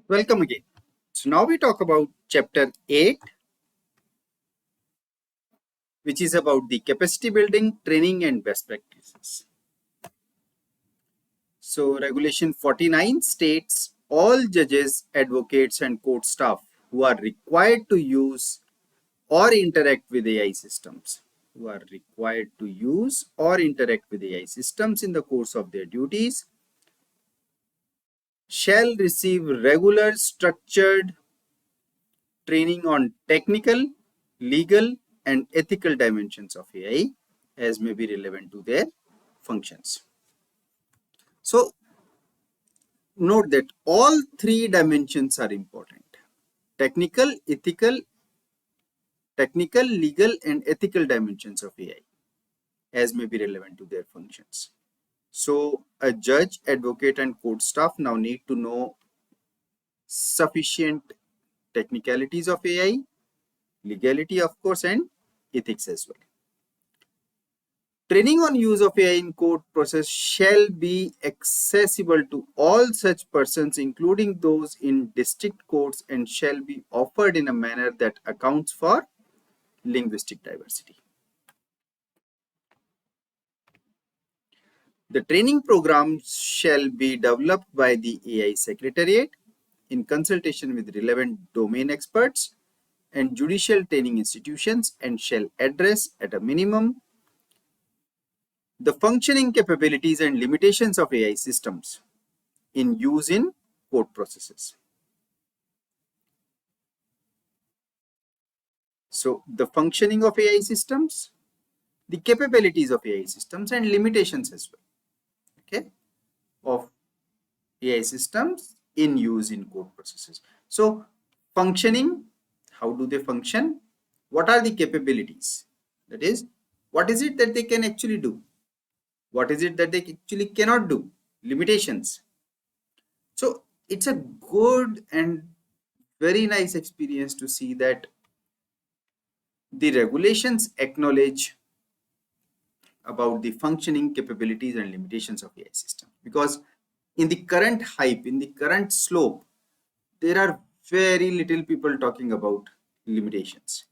Welcome again. So now we talk about chapter 8, which is about the capacity building, training and best practices. So regulation 49 states all judges, advocates and court staff who are required to use or interact with AI systems in the course of their duties shall receive regular structured training on technical, legal, and ethical dimensions of AI as may be relevant to their functions. So, note that all three dimensions are important: technical, legal, and ethical dimensions of AI as may be relevant to their functions. So, a judge, advocate, and court staff now need to know sufficient technicalities of AI, legality, of course, and ethics as well. Training on use of AI in court process shall be accessible to all such persons, including those in district courts, and shall be offered in a manner that accounts for linguistic diversity. The training program shall be developed by the AI Secretariat in consultation with relevant domain experts and judicial training institutions, and shall address at a minimum the functioning capabilities and limitations of AI systems in use in court processes. So the functioning of AI systems, the capabilities of AI systems and limitations as well, okay, of AI systems in use in court processes. So functioning, how do they function? What are the capabilities? That is, what is it that they can actually do? What is it that they actually cannot do? Limitations. So it's a good and very nice experience to see that the regulations acknowledge about the functioning capabilities and limitations of AI system, because in the current hype, in the current slope, there are very little people talking about limitations.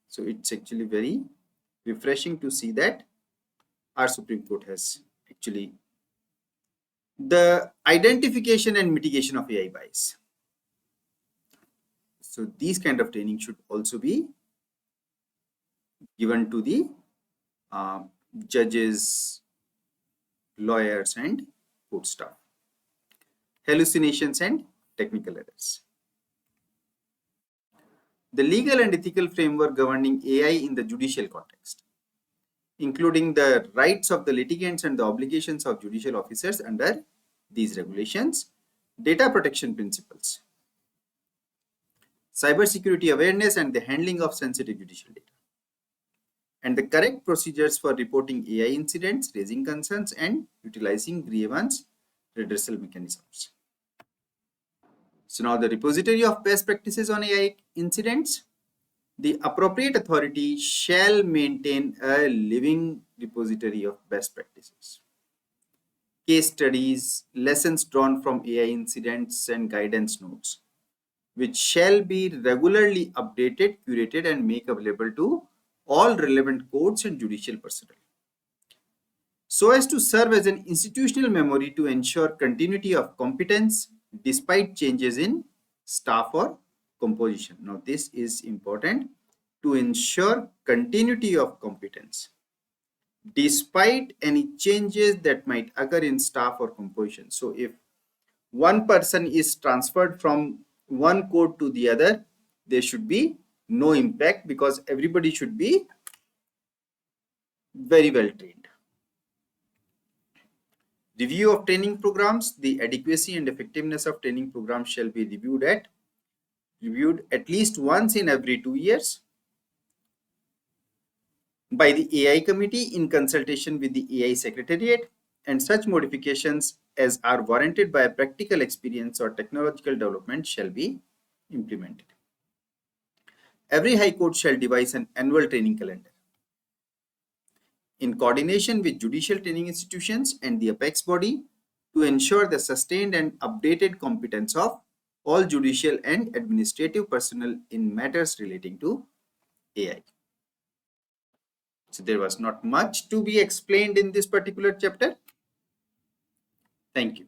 So it's actually very refreshing to see that our Supreme Court has actually the identification and mitigation of AI bias. So these kind of training should also be given to the judges, lawyers and court staff. Hallucinations and technical errors. The legal and ethical framework governing AI in the judicial context, including the rights of the litigants and the obligations of judicial officers under these regulations, data protection principles, cybersecurity awareness and the handling of sensitive judicial data, and the correct procedures for reporting AI incidents, raising concerns, and utilizing grievance redressal mechanisms. So now the repository of best practices on AI incidents. The appropriate authority shall maintain a living repository of best practices, case studies, lessons drawn from AI incidents, and guidance notes, which shall be regularly updated, curated, and made available to all relevant courts and judicial personnel, so as to serve as an institutional memory to ensure continuity of competence despite changes in staff or composition. Now, this is important, to ensure continuity of competence despite any changes that might occur in staff or composition. So if one person is transferred from one court to the other, there should be no impact, because everybody should be very well trained. Review of training programs. The adequacy and effectiveness of training programs shall be reviewed at least once in every 2 years by the AI committee in consultation with the AI Secretariat, and such modifications as are warranted by practical experience or technological development shall be implemented. Every High Court shall devise an annual training calendar in coordination with judicial training institutions and the apex body to ensure the sustained and updated competence of all judicial and administrative personnel in matters relating to AI. So there was not much to be explained in this particular chapter. Thank you.